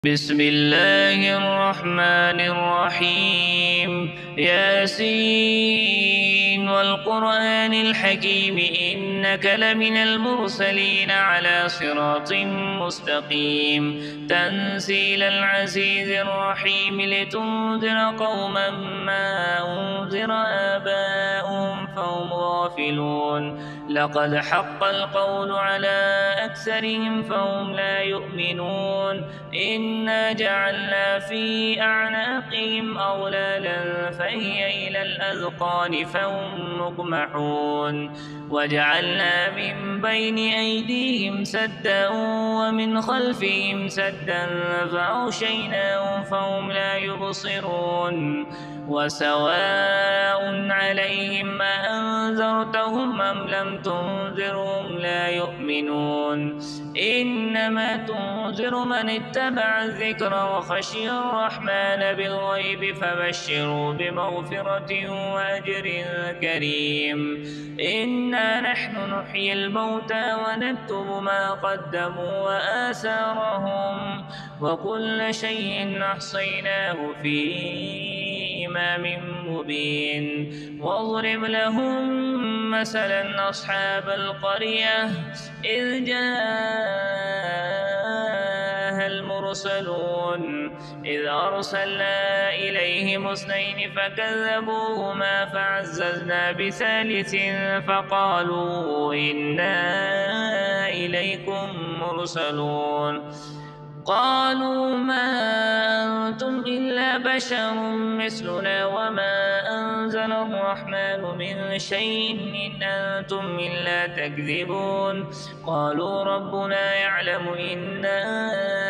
بسم الله الرحمن الرحيم ياسين والقرآن الحكيم إنك لمن المرسلين على صراط مستقيم تنزيل العزيز الرحيم لتنذر قوما ما أنذر آباؤهم فهم غافلون لقد حق القول على أكثرهم فهم لا يؤمنون إنا جعلنا في أعناقهم أغلالا فهي إلى الأذقان فهم مقمحون وجعلنا من بين أيديهم سدا ومن خلفهم سدا فأغشيناهم فهم لا يبصرون وسواء عليهم أأنذرتهم أم لم تنذرهم لا يؤمنون إنما تنذر من اتبع الذكر وخشي الرحمن بالغيب فبشروا بمغفرة وأجر كريم إنا نحن نحيي الموتى ونكتب ما قدموا وآثارهم وكل شيء أحصيناه في إمام مبين واضرب لهم مثلا أصحاب القرية إذ جاءها المرسلون إذ أرسلنا إليهم اثنين فكذبوهما فعززنا بثالث فقالوا إنا إليكم مرسلون قالوا ما أنتم إلا بشر مثلنا وما أنزل الرحمن من شيء إن أنتم إلا تكذبون قالوا ربنا يعلم إنا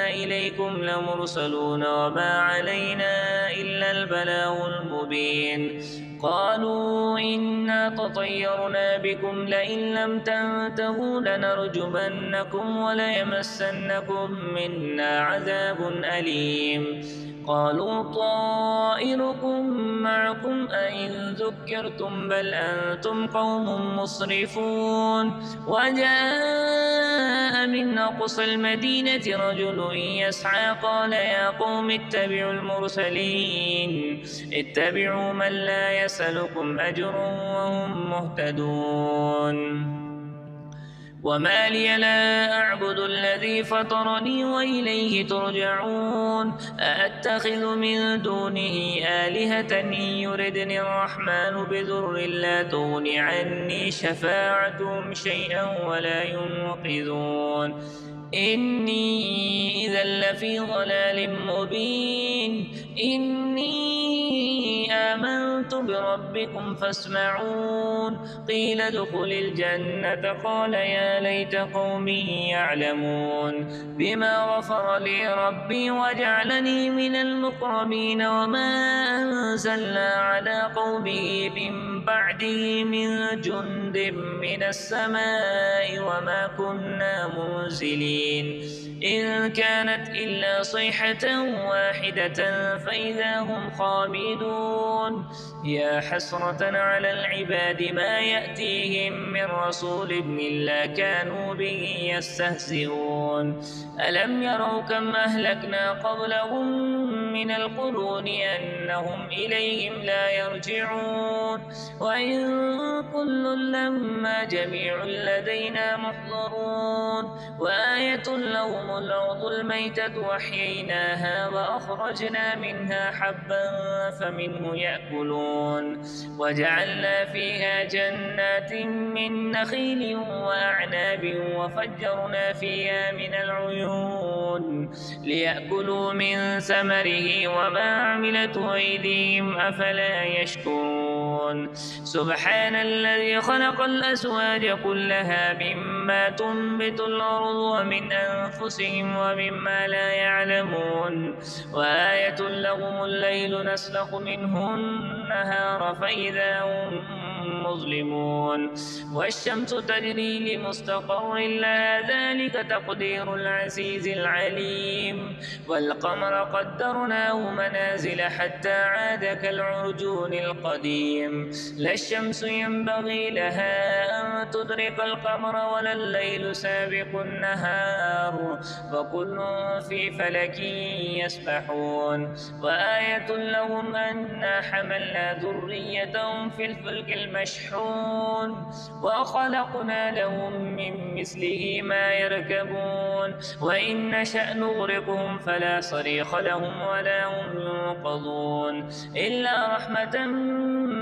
إليكم لمرسلون وما علينا إلا البلاغ المبين قالوا إنا تطيرنا بكم لئن لم تنتهوا لنرجمنكم وليمسنكم منا عذاب أليم قالوا طائركم معكم أئن ذكرتم بل أنتم قوم مسرفون وجاء من أقصى المدينة رجل يسعى قال يا قوم اتبعوا المرسلين اتبعوا من لا يسألكم أجرا وهم مهتدون وما لي لا أعبد الذي فطرني وإليه ترجعون أأتخذ من دونه آلهة إن يردني الرحمن بضر لا تغن عني شفاعتهم شيئا ولا ينقذون إني إذا لفي ضلال مبين إني آمنت بربكم فاسمعون قيل ادخل الجنة قال يا ليت قومي يعلمون بما غفر لي ربي وجعلني من المكرمين وما أنزلنا على قومه من بعده من جند من السماء وما كنا منزلين إن كانت إلا صيحة واحدة فإذا هم خامدون يا حسرة على العباد ما يأتيهم من رسول إلا كانوا به يستهزئون ألم يروا كم أهلكنا قبلهم من القرون أنهم إليهم لا يرجعون وإن كل لما جميع لدينا محضرون وآية لهم الأرض الميتة وأحييناها وأخرجنا منها حبا فمنه يأكلون وجعلنا فيها جنات من نخيل وأعناب وفجرنا فيها من العيون ليأكلوا من ثمره وما عملته أيديهم أفلا يشكرون سبحان الذي خلق الأزواج كلها مما تنبت الأرض ومن أنفسهم ومما لا يعلمون وآية لهم الليل نسلخ منه النهار فإذا هم مظلمون والشمس تجري لمستقر لها ذلك تقدير العزيز العليم والقمر قدرناه منازل حتى عاد كالعرجون القديم لا الشمس ينبغي لها أن تدرك القمر ولا الليل سابق النهار وكل في فلك يسبحون وآية لهم أنا حملنا ذريتهم في الفلك المشحون وخلقنا لهم من مثله ما يركبون وإن نشأ نغرقهم فلا صريخ لهم ولا هم ينقذون إلا رحمة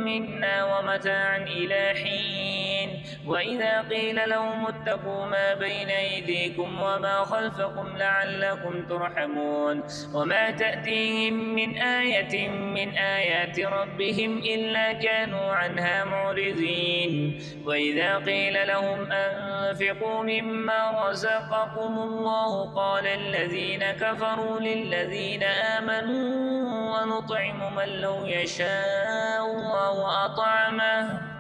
منا ومتاعا إلى حين وإذا قيل لهم اتقوا ما بين أيديكم وما خلفكم لعلكم ترحمون وما تأتيهم من آية من آيات ربهم إلا كانوا عنها معرضين وإذا قيل لهم أنفقوا مما رزقكم الله قال الذين كفروا للذين آمنوا ونطعم من لو يشاء الله أطعمه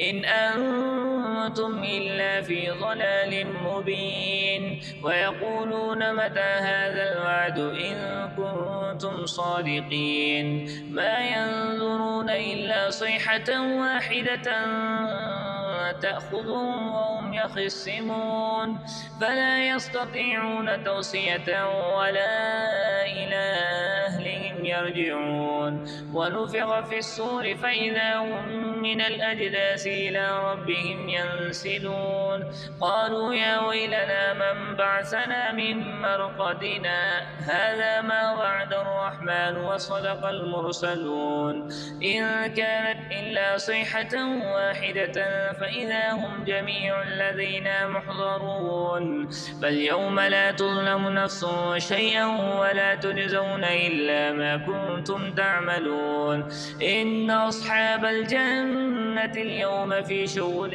إن أنتم إلا في ضلال مبين ويقولون متى هذا الوعد إن كنتم صادقين ما ينظرون إلا صيحة واحدة تأخذهم وهم يخصمون فلا يستطيعون توصية ولا إلى أهلهم يرجعون ونفخ في الصور فإذا هم من الأجداث إلى ربهم ينسلون قالوا يا ويلنا من بعثنا من مرقدنا هذا ما وعد الرحمن وصدق المرسلون إن كانت إلا صيحة واحدة فإذا هم جميع لدينا محضرون فاليوم لا تظلم نفس شيئا ولا تجزون إلا ما كنتم تعملون إن أصحاب الجنة اليوم في شغل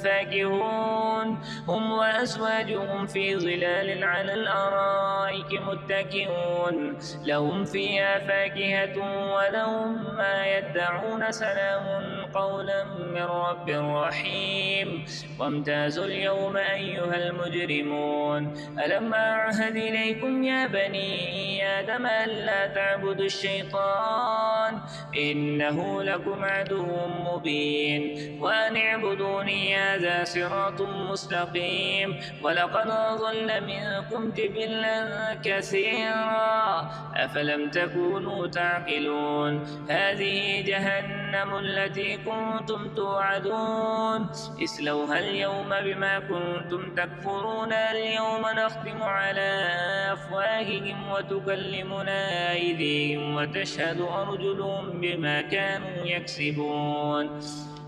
فاكهون هم وأزواجهم في ظلال على الأرائك متكئون لهم فيها فاكهة ولهم ما يدعون سلام قولا من رب رحيم وامتازوا اليوم أيها المجرمون ألم أعهد إليكم يا بني آدم ألا تعبدوا الشيطان إنه لكم عدو مبين وأن اعبدوني هذا صراط مستقيم ولقد أضل منكم جبلا كثيرا أفلم تكونوا تعقلون هذه جهنم التي كنتم توعدون اصلوها اليوم بما كنتم تكفرون اليوم نختم على أفواههم وتكلمنا أيديهم وتشهد أرجلهم بما كانوا يكسبون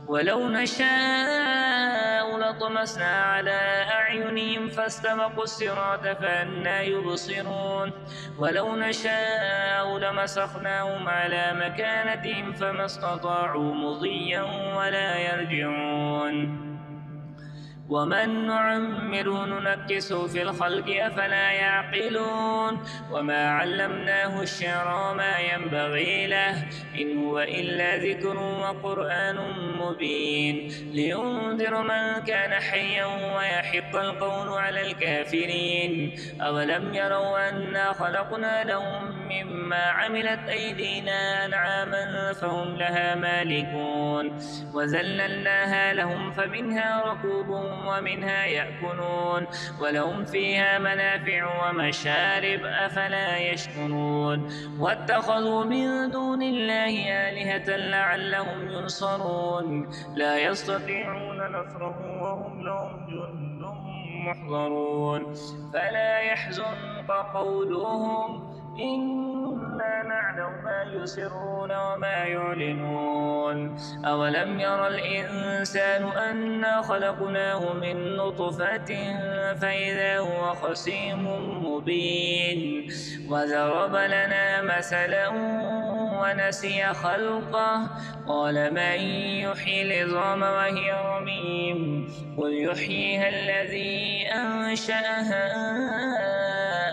ولو نشاء لطمسنا على أعينهم فاستبقوا الصراط فأنى يبصرون ولو نشاء لمسخناهم على مكانتهم فما استطاعوا مضيا ولا يرجعون ومن نعمره ننكسه في الخلق أفلا يعقلون وما علمناه الشعر وما ينبغي له إن هو إلا ذكر وقرآن مبين لينذر من كان حيا ويحق القول على الكافرين أولم يروا أنا خلقنا لهم مما عملت أيدينا أنعاما فهم لها مالكون وذللناها لهم فمنها ركوبهم ومنها يأكلون ولهم فيها منافع ومشارب أفلا يشكرون واتخذوا من دون الله آلهة لعلهم ينصرون لا يستطيعون نصرهم وهم لهم جند محضرون فلا يحزنك قولهم إنا نعلم ما يسرون وما يعلنون أولم ير الإنسان أنا خلقناه من نطفة فإذا هو خصيم مبين وضرب لنا مثلا ونسي خلقه قال من يحيي العظام وهي رميم قل يحييها الذي أنشأها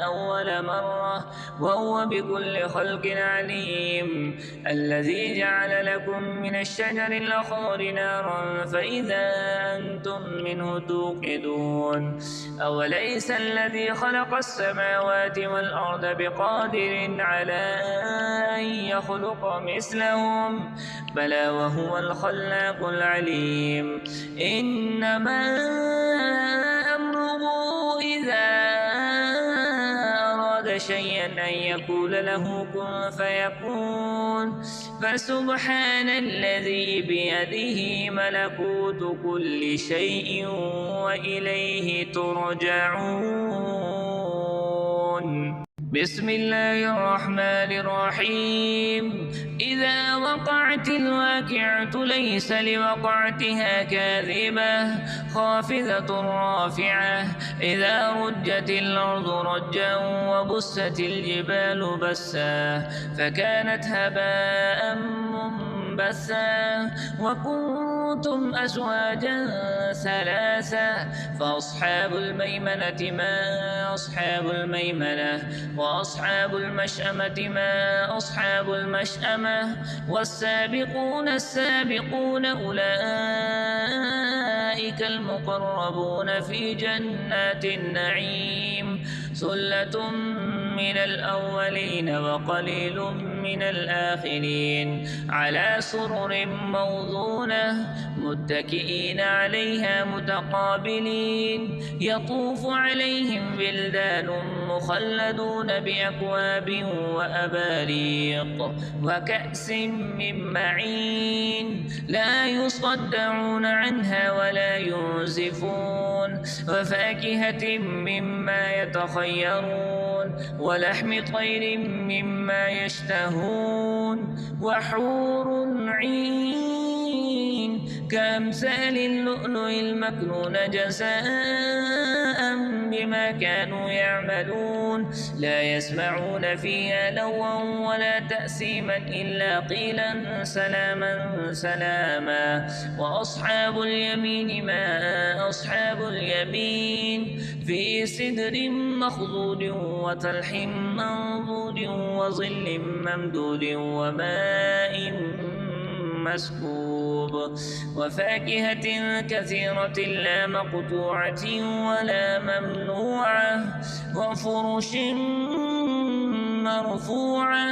أول أول مرة وهو بكل خلق عليم. الذي جعل لكم من الشجر الأخضر نارا فإذا أنتم منه توقدون. أوليس الذي خلق السماوات والأرض بقادر على أن يخلق مثلهم؟ بلى وهو الخلاق العليم. إنما أمره إذا أراد شيئا أن يقول له كن فيكون. فسبحان الذي بيده ملكوت كل شيء وإليه ترجعون. بسم الله الرحمن الرحيم. إذا وقعت الواقعة ليس لوقعتها كاذبة خافضة رافعة. إذا رجت الأرض رجا وبست الجبال بسا فكانت هباء منبثا. وكنتم أزواجا ثلاثا فأصحاب الميمنة ما أصحاب الميمنة وأصحاب المشأمة ما أصحاب المشأمة. والسابقون السابقون أولئك المقربون في جنات النعيم. ثلة من الأولين وقليل من الآخرين على سرر موضونة متكئين عليها متقابلين. يطوف عليهم بلدان مخلدون بأكواب وأباريق وكأس من معين لا يصدعون عنها ولا ينزفون. وفاكهة مما يتخيرون ولحم طير مما يشتهون. وحور عين كأمثال اللؤلؤ المكنون جزاء بما كانوا يعملون. لا يسمعون فيها لغوا ولا تأثيما إلا قيلا سلاما سلاما. وأصحاب اليمين ما أصحاب اليمين في سدر مخضود وطلح منضود وظل ممدود وماء مسكوب. وفاكهة كثيرة لا مقطوعة ولا ممنوعة. وفرش مرفوعة.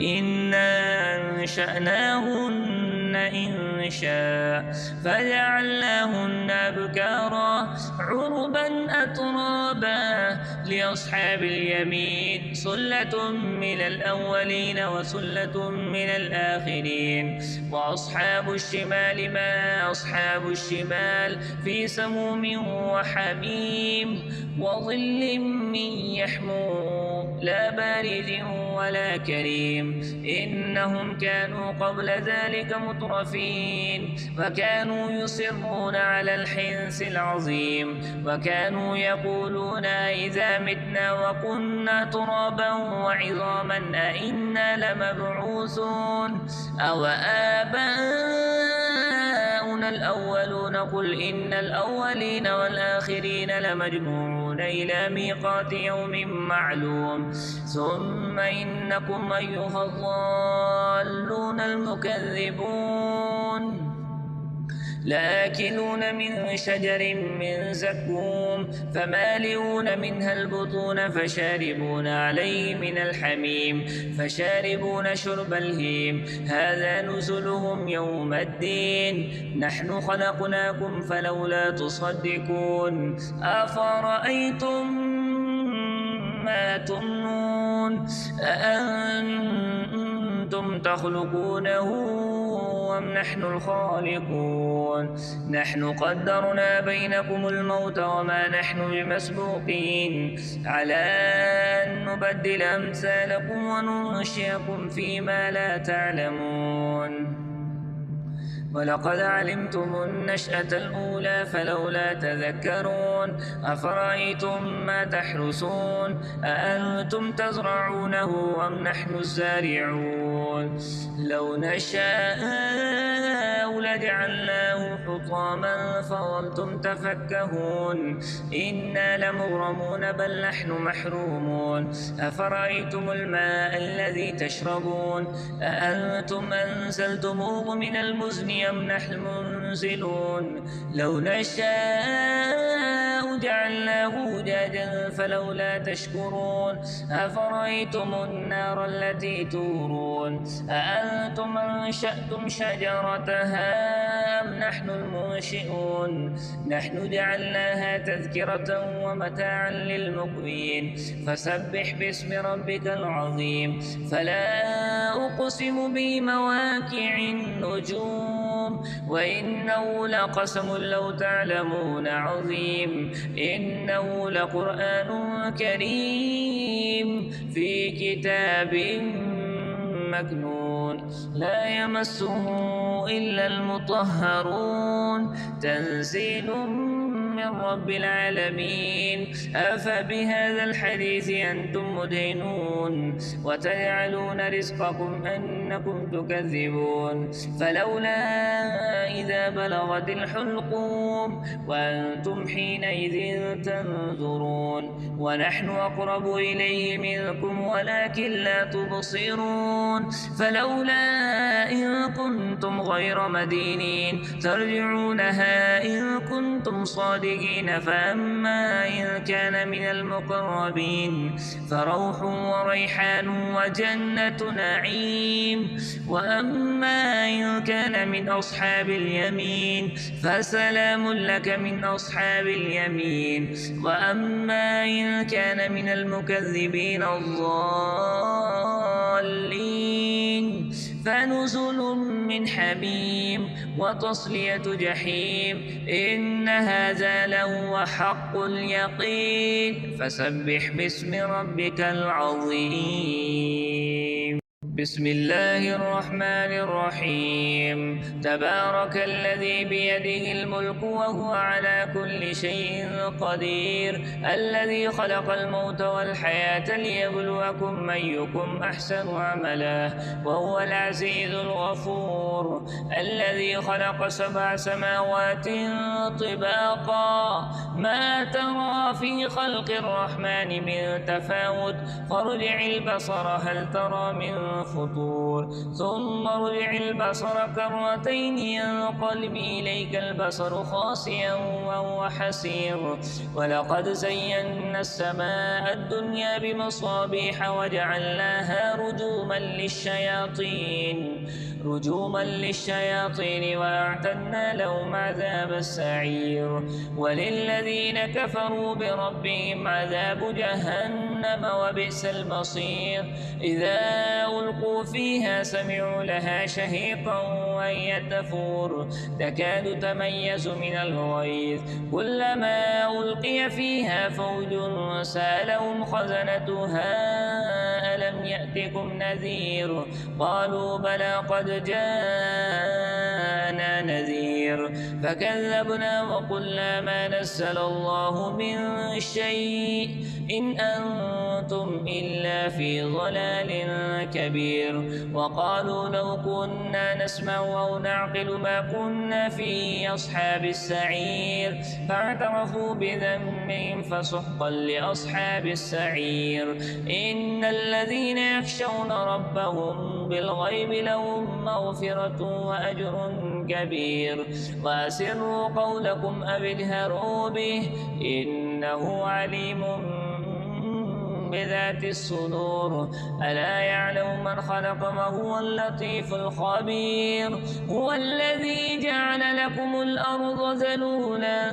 إنا أنشأناهن إنشاء فجعلناهن أبكارا عربا أترابا. لأصحاب اليمين ثلة من الأولين وثلة من الآخرين. وأصحاب الشمال ما أصحاب الشمال في سموم وحميم وظل من يحموم لا بارد ولا كريم. إنهم كانوا قبل ذلك مترفين وكانوا يصرون على الحنث العظيم. وكانوا يقولون إذا متنا وكنا ترابا وعظاما أئنا لمبعوثون أو آباؤنا الأولون. قل إن الأولين والآخرين لمجموعون إلى ميقات يوم معلوم. ثم إنكم أيها الضالون المكذبون لآكلون من شجر من زقوم فمالئون منها البطون فشاربون عليه من الحميم فشاربون شرب الهيم. هذا نزلهم يوم الدين. نحن خلقناكم فلولا تصدقون. أفرأيتم ما تمنون أأنتم تخلقونه أم نحن الخالقون؟ نحن قدرنا بينكم الموت وما نحن بمسبوقين على أن نبدل أمثالكم وننشئكم فيما لا تعلمون. ولقد علمتم النشأة الأولى فلولا تذكرون أفرأيتم ما تحرسون أأنتم تزرعونه أم نحن الزارعون لو نشاء لجعلناه حطاما فظلتم تفكهون إنا لمغرمون بل نحن محرومون أفرأيتم الماء الذي تشربون أأنتم أنزلتموه من المزن أم نحن المنزلون لو نشاء جعلناه أجاجا فلولا تشكرون أفرأيتم النار التي تورون أأنتم أنشأتم شجرتها أم نحن المنشئون نحن جعلناها تذكرة ومتاعا للمقوين فسبح باسم ربك العظيم فلا أقسم بمواقع النجوم وإنه لقسم لو تعلمون عظيم إنه لقرآن كريم في كتاب مكنون لا يمسه إلا المطهرون تنزيل من رب العالمين أفبهذا الحديث أنتم مدهنون وتجعلون رزقكم أنكم تكذبون فلولا إذا بلغت الحلقوم وأنتم حينئذ تنظرون ونحن أقرب إليه منكم ولكن لا تبصرون فلولا إن كنتم غير مدينين ترجعونها إن كنتم صادقين فأما إن كان من المقربين فروح وريحان وجنة نعيم وأما إن كان من أصحاب اليمين فسلام لك من أصحاب اليمين وأما إن كان من المكذبين الضالين فنزل من حميم وتصلية جحيم إن هذا لهو حق اليقين فسبح باسم ربك العظيم بسم الله الرحمن الرحيم تبارك الذي بيده الملك وهو على كل شيء قدير الذي خلق الموت والحياة ليبلوكم أيكم أحسن عملا وهو العزيز الغفور الذي خلق 7 سماوات طباقا ما ترى في خلق الرحمن من تفاوت فارجع البصر هل ترى من فطور ثم ارجع البصر كرتين ينقلب إليك البصر خاسئا وهو حسير ولقد زينا السماء الدنيا بمصابيح وجعلناها رجوما للشياطين وأعتدنا لهم عذاب السعير وللذين كفروا بربهم عذاب جهنم وبئس المصير إذا ألقوا فيها سمعوا لها شهيقا وهي تفور تكاد تميز من الغيظ كلما ألقي فيها فوج سألهم خزنتها ألم يأتكم نذير قالوا بلى قد جاءنا نذير فكذبنا وقلنا ما نزل الله من شيء إن أنتم إلا في ضلال كبير وقالوا لو كنا نسمع أو نعقل ما كنا في أصحاب السعير فاعترفوا بذنبهم فسحقا لأصحاب السعير إن الذين يخشون ربهم بالغيب لهم مغفرة وأجر كبير وأسروا قولكم أو اجهروا به إنه عليم بذات الصدور ألا يعلم من خلق وهو اللطيف الخبير هو الذي جعل لكم الأرض ذلولا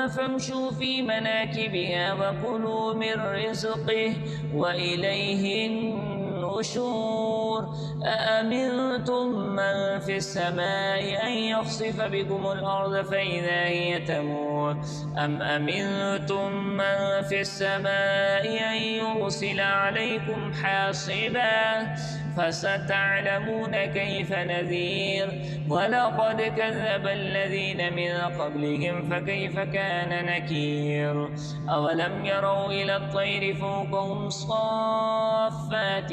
فامشوا في مناكبها وكلوا من رزقه وإليه النشور ونفور أأمنتم من في السماء أن يخسف بكم الأرض فإذا هي تمور أم أمنتم من في السماء أن يرسل عليكم حاصبا فستعلمون كيف نذير ولقد كذب الذين من قبلهم فكيف كان نكير أولم يروا إلى الطير فوقهم صافات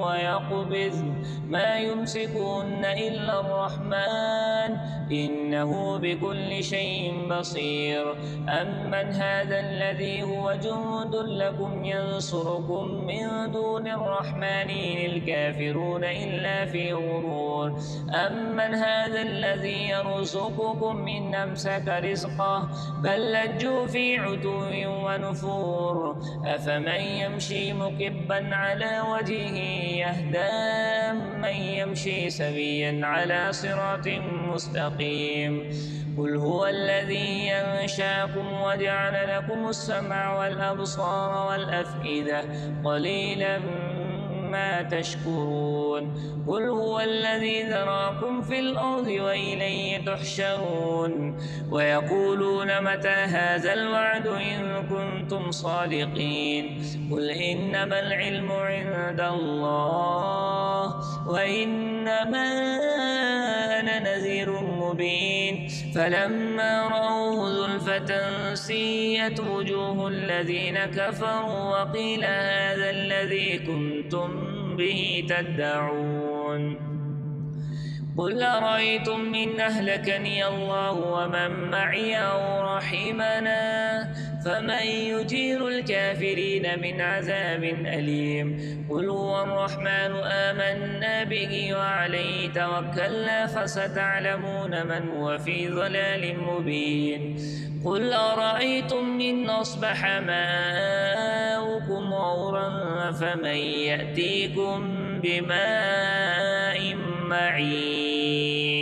ويقبضن ما يمسكون إلا الرحمن إنه بكل شيء بصير أمن هذا الذي هو جند لكم ينصركم من دون الرحمن إن الكافرون إلا في غرور أمن هذا الذي يرزقكم إن أمسك رزقه بل لجوا في عتو ونفور أفمن يمشي مكبا على وجهه يهدى من يمشي سويا على صراط مستقيم قل هو الذي ينشاكم وجعل لكم السمع والأبصار والأفئدة قليلا ما تشكرون قل هو الذي ذراكم في الأرض وإليه تحشرون ويقولون متى هذا الوعد إن كنتم صادقين قل إنما العلم عند الله وإنما أنا نذير مبين فلما رأوه زلفة سيئت وجوه الذين كفروا وقيل هذا الذي كنتم به تدعون قل أرأيتم إن أهلكني الله ومن معي أو رحمنا فمن يجير الكافرين من عذاب أليم قل هو الرحمن آمنا به وعليه توكلنا فستعلمون من هو في ضلال مبين قل أرأيتم إن أصبح ماؤكم غورا فمن يأتيكم بماء معين